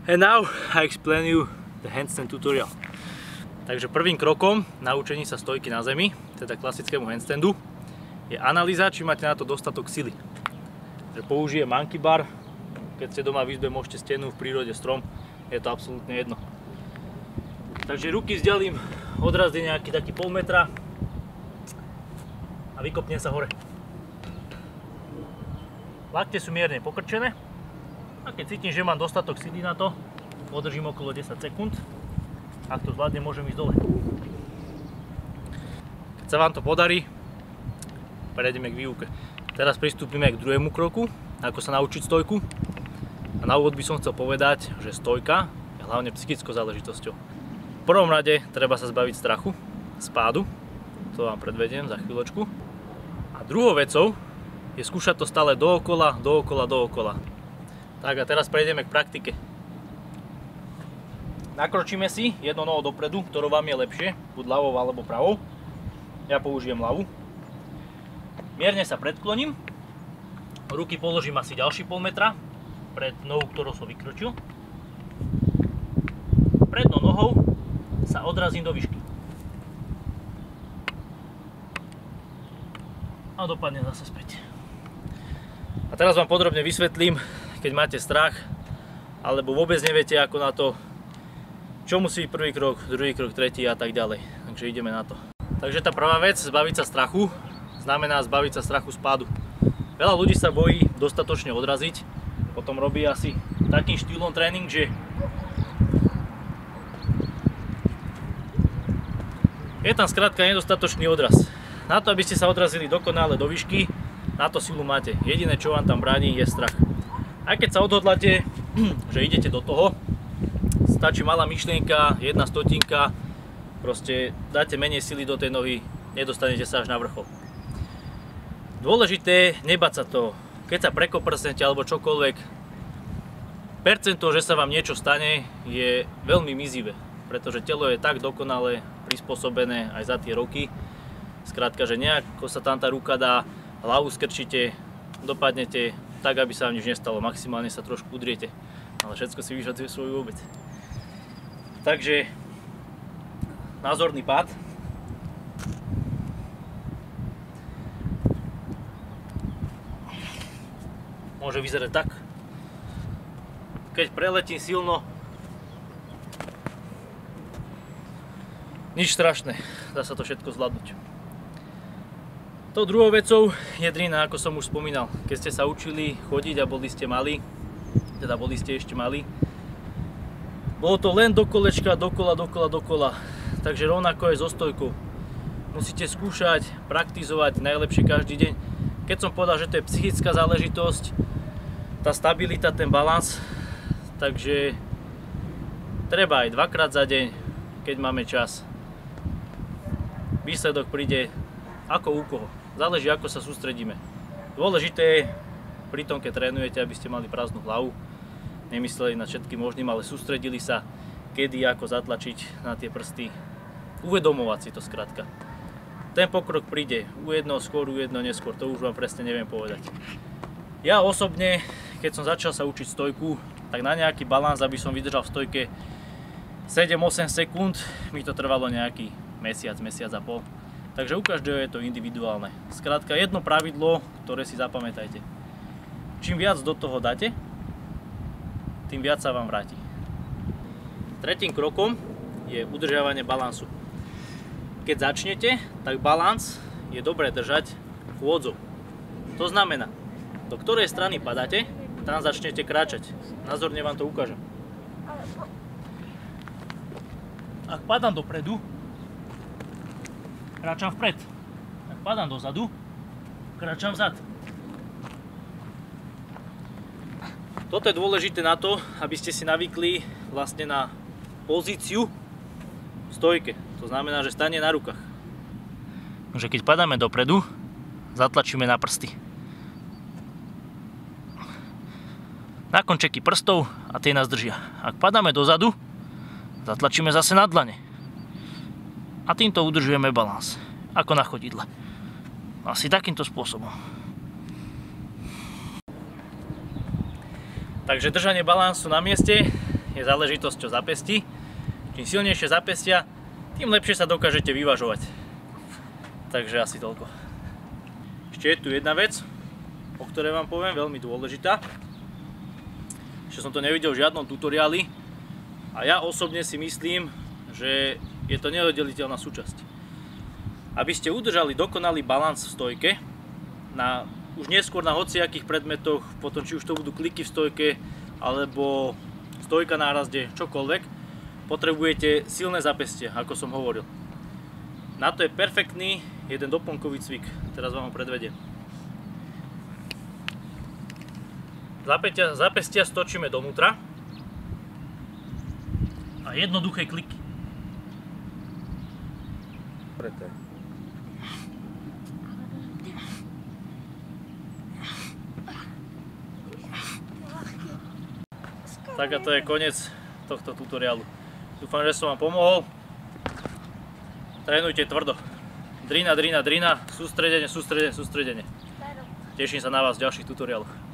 And now I explain you the handstand tutorial. Takže prvým krokom na učení sa stojky na zemi, teda klasickému handstandu, je analýza, či máte na to dostatok sily. Takže použijem monkey bar, keď ste doma v izbe, môžete stenu, v prírode strom, je to absolútne jedno. Takže ruky vzdialím odraz je nejaký taký pol metra a vykopnem sa hore. Lakte sú mierne pokrčené a keď cítim, že mám dostatok sily na to, podržím okolo 10 sekúnd. Ak to zvládne, môžem ísť dole. Keď sa vám to podarí, prejdeme k výuke. Teraz pristúpime k druhému kroku, ako sa naučiť stojku. A na úvod by som chcel povedať, že stojka je hlavne psychickou záležitosťou. V prvom rade treba sa zbaviť strachu z pádu, to vám predvediem za chvíľočku. A druhou vecou je skúšať to stále dookola. Tak a teraz prejdeme k praktike. Nakročíme si jednou nohou dopredu, ktorou vám je lepšie, buď ľavou alebo pravou. Ja použijem ľavú. Mierne sa predkloním. Ruky položím asi ďalší pol metra pred nohou, ktorou som vykročil. Prednou nohou sa odrazím do výšky. A dopadne zase späť. A teraz vám podrobne vysvetlím, keď máte strach, alebo vôbec neviete ako na to, čo musí byť prvý krok, druhý krok, tretí a tak ďalej. Takže ideme na to. Takže tá prvá vec, zbaviť sa strachu, znamená zbaviť sa strachu z pádu. Veľa ľudí sa bojí dostatočne odraziť, potom robí asi takým štýlom tréning, že je tam skrátka nedostatočný odraz. Na to, aby ste sa odrazili dokonale do výšky, na to silu máte. Jediné, čo vám tam bráni, je strach. Aj keď sa odhodláte, že idete do toho, stačí malá myšlienka, 1/100, proste dáte menej sily do tej nohy, nedostanete sa až na vrchol. Dôležité je nebať sa toho. Keď sa prekoprsnete alebo čokoľvek, percento, že sa vám niečo stane, je veľmi mizivé, pretože telo je tak dokonale prispôsobené aj za tie roky. Skrátka, že nejako sa tam tá ruka dá, hlavu skrčíte, dopadnete tak, aby sa vám nič nestalo. Maximálne sa trošku udriete, ale všetko si vyžaduje svoju obeť. Takže názorný pád. Môže vyzerať tak. Keď preletím silno, nič strašné, dá sa to všetko zvládnuť. Tou druhou vecou je drina, ako som už spomínal. Keď ste sa učili chodiť a boli ste malí, teda boli ste ešte malí, bolo to len do kolečka, dokola. Takže rovnako je so stojkou. Musíte skúšať, praktizovať najlepšie každý deň. Keď som povedal, že to je psychická záležitosť, tá stabilita, ten balans, takže treba aj 2-krát za deň, keď máme čas. Výsledok príde ako u koho. Záleží, ako sa sústredíme. Dôležité je pri tom, keď trénujete, aby ste mali prázdnu hlavu, nemysleli na všetkým možným, ale sústredili sa, kedy ako zatlačiť na tie prsty. Uvedomovať si to skrátka. Ten pokrok príde u jedného skôr, u jedného neskôr, to už vám presne neviem povedať. Ja osobne, keď som začal sa učiť stojku, tak na nejaký balans, aby som vydržal v stojke 7-8 sekúnd, mi to trvalo nejaký mesiac a pol. Takže u každého je to individuálne. Skrátka, jedno pravidlo, ktoré si zapamätajte. Čím viac do toho dáte, tým viac sa vám vráti. Tretím krokom je udržiavanie balansu. Keď začnete, tak balans je dobré držať chôdzou. To znamená, do ktorej strany padáte, tam začnete kráčať. Názorne vám to ukážem. Ak padám dopredu, kráčam vpred. Ak padám dozadu, kráčam vzad. Toto je dôležité na to, aby ste si navykli vlastne na pozíciu v stojke. To znamená, že stane na rukách. Takže keď padáme dopredu, zatlačíme na prsty. Na končeky prstov a tie nás držia. Ak padáme dozadu, zatlačíme zase na dlane. A týmto udržujeme balans, ako na chodidle. Asi takýmto spôsobom. Takže držanie balansu na mieste je je záležitosťou zápestí. Čím silnejšie zápestia, tým lepšie sa dokážete vyvažovať. Takže asi toľko. Ešte je tu jedna vec, o ktorej vám poviem, veľmi dôležitá. Ešte som to nevidel v žiadnom tutoriáli a ja osobne si myslím, že je to neoddeliteľná súčasť. Aby ste udržali dokonalý balans v stojke, už neskôr na hociakých predmetoch, potom či už to budú kliky v stojke, alebo stojka na hrazde, čokoľvek, potrebujete silné zápestie, ako som hovoril. Na to je perfektný jeden doplnkový cvik, teraz vám ho predvediem. Zápestia stočíme donútra a jednoduché kliky. Tak a to je koniec tohto tutoriálu. Dúfam, že som vám pomohol. Trénujte tvrdo. Drina, drina, drina, sústredenie, sústredenie, sústredenie. Teším sa na vás v ďalších tutoriáloch.